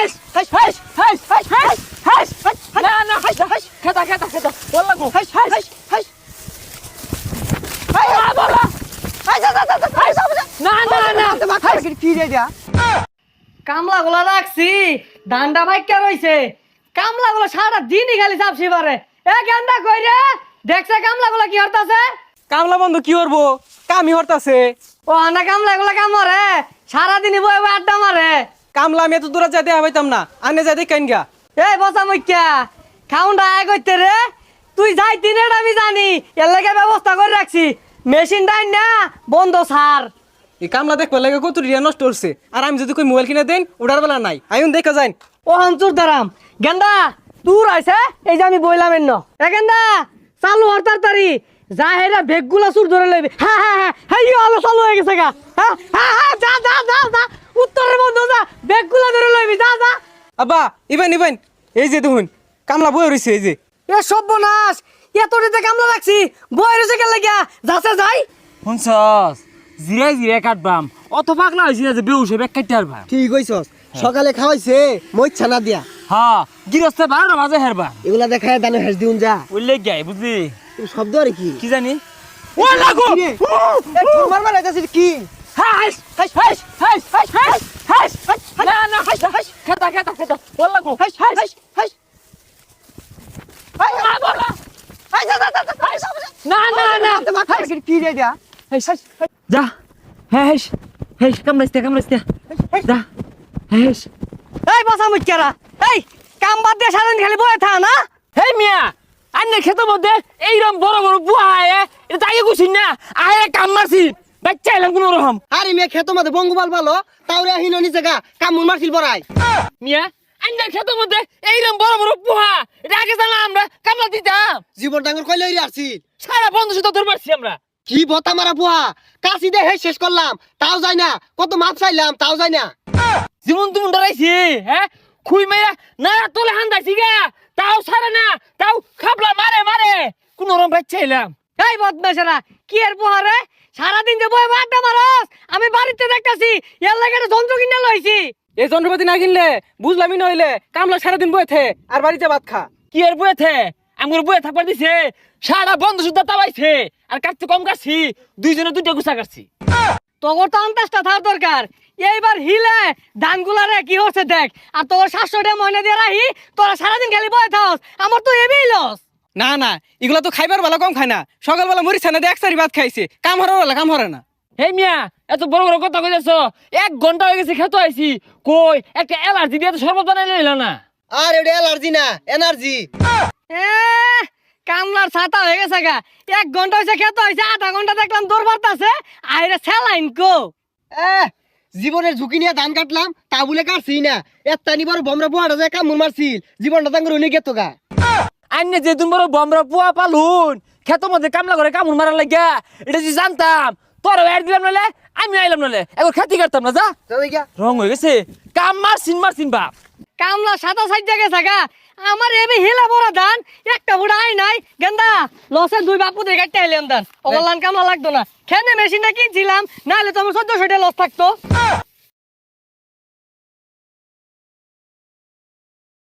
হাস হাস হাস হাস হাস হাস হাস হাস না না হাস হাস খেতা খেতা খেতা বল লাগো হাস হাস হাস হাই বলা হাস হাস না না না হাস কি রে যা কামলা গুলা রাখছি ডান্ডা ভাইকা রইছে কামলা গুলা সারা দিনই খালি চাপছি পারে এ গেন্দা কই রে দেখছে কামলা গুলা কি হরতাছে কামলা বন্ধু কি করবো কামই হরতাছে ও না কামলা গুলা কাম মারে সারা দিনই বই বই আড্ডা মারে কামলা আমি এত দূরে যাইতে হইতাম না আনে যাই দেখাইন গা এই বসা মুখ্যা খাউন্ডা আয় কইতে রে তুই যাইতি না আমি জানি এর লাগে ব্যবস্থা করে রাখছি মেশিন ডাইন না বন্ধ সার এই কামলা দেখবার লাগে কত রিয়া নষ্ট হচ্ছে আর আমি যদি কই মোবাইল কিনে দেন ওটার বেলা নাই আইন দেখা যাইন ও হামচুর দারাম গেন্দা তুই আইছে এই যে আমি বইলাম এন্ন এ গেন্দা চালু হর তাড়াতাড়ি যা হেরা বেগগুলা সুর ধরে লইবে হ্যাঁ হ্যাঁ হ্যাঁ হেই আলো চালু হয়ে গেছে গা হ্যাঁ হ্যাঁ হ্যাঁ যা যা যা যা উত্তরের বন্ধ যা বেগগুলা ধরে লইবি যা যা আব্বা ইবেন ইবেন এই যে দেখুন কামলা বই রইছে এই যে এ সর্বনাশ এত দিতে কামলা রাখছি বই রয়েছে কেন লাগিয়া যাচ্ছে যাই শুনছস জিরাই জিরাই কাটবাম অত পাগলা হয়েছি না যে বেউসে বেগ কাটতে পারবা ঠিক কইছস সকালে খাওয়াইছে মই ছানা দিয়া হ্যাঁ গিরস্তে 12টা বাজে হেরবা এগুলা দেখায় দানে হেস দিউন যা উল্লেখ গাই বুঝলি তুমি শব্দ আর কি কি জানি ও লাগো মার মার আইতাছিস কি হাস হাস হাস হাস হাস হাস হাস না না হাস হাস খেতা খেতা খেতা বল লাগো হাস হাস হাস হাই বলা হাস হাস না না না হাস কি রে যা হাস হাস যা হেস হেস কামড়াইতে যা হেস এই বসা মুখ্যারা এই কাম বাদ দিয়ে সারাদিন খালি বয়ে থা না হে মিয়া আন্নে খেতের মধ্যে এইরকম বড় বড় বুয়া আয় এটা তাই কইছিস না আয় কাম মারছি বাচ্চা এলাম কোন রকম আরে মে খেতো মধ্যে বঙ্গবাল ভালো তাওরে হিনো নিচে গা কামুন মারছিল বড়াই মিয়া আন্নে খেতের মধ্যে এইরকম বড় বড় বুয়া এটা আগে জানা আমরা কামলা দিতাম জীবন ডাঙ্গর কইলে হইরে আসছি সারা বন্ধু সুতো ধরে পারছি আমরা কি বতা মারা বুয়া কাশি দে হে শেষ করলাম তাও যায় না কত মাছ চাইলাম তাও যায় না জীবন তুমি ডরাইছি হ্যাঁ খুই মেয়া না তোলে হান্দাইছি গা তাও সারে না তাও খাবলা মারে মারে কোন রকম বাচ্চা এলাম এই বদমাশেরা কি এর পোহারে সারাদিন যে বয়ে আড্ডা মারস আমি বাড়িতে দেখতাছি এর লাগে একটা যন্ত্র কিনে লইছি এই যন্ত্রপাতি না কিনলে বুঝলামই নইলে কামলা সারাদিন বইতে আর বাড়িতে ভাত খা কি এর বইতে আমার বইয়ে থাকবার দিছে সারা বন্ধু সুদ্ধা তাবাইছে আর কাটতে কম কাটছি দুইজনে দুইটা গুছা কাটছি তোর তো আন্দাজটা থাকার দরকার এইবার হিলে ধানগুলারে কি হচ্ছে দেখ আর তোর 700 টাকা ময়না দিয়ে রাহি তোরা সারাদিন খালি বয়ে থাকস আমার তো এবই লস না না এগুলা তো খাইবার বেলা কম খায় না সকালবেলা মরিছে না এক সারি ভাত খাইছে কাম হরার বেলা কাম হরে না হে মিয়া এত বড় বড় কথা কইতেছ 1 ঘন্টা হয়ে গেছে খেতে আইছি কই একটা অ্যালার্জি দিয়ে তো শরবত বানাই লইলা না আর এটা অ্যালার্জি না এনার্জি এ কামলার ছাতা হয়ে গেছে গা 1 ঘন্টা হইছে খেতে হইছে আধা ঘন্টা দেখলাম দৌড় মারতাছে আইরে স্যালাইন কো জীবনের ঝুঁকি নিয়ে ধান কাটলাম তা বলে কাটছি না একটা নিবার বমরা বুয়াটা যায় কামুন মারছিল জীবনটা তাঙ্গর উনি গেতো গা আন্নে যে তুমি বড় বমরা পুয়া পালুন খেতো মধ্যে কামলা করে কামুন মারার লাগিয়া এটা যদি জানতাম তোর এর দিলাম নালে আমি আইলাম নালে একবার খেতে করতাম না যা রং হয়ে গেছে কাম মারছিন বাপ কামলা সাদা সাইড গেছে গা আমার এবি হিলা বড় ধান একটা বুড়া আই নাই গেন্দা লসে 2 বাপু দিয়ে কাটতে আইলাম ধান ওগলান কামলা লাগতো না খেনে মেশিনটা কিনছিলাম নাহলে তো আমার 1400 টাকা লস থাকতো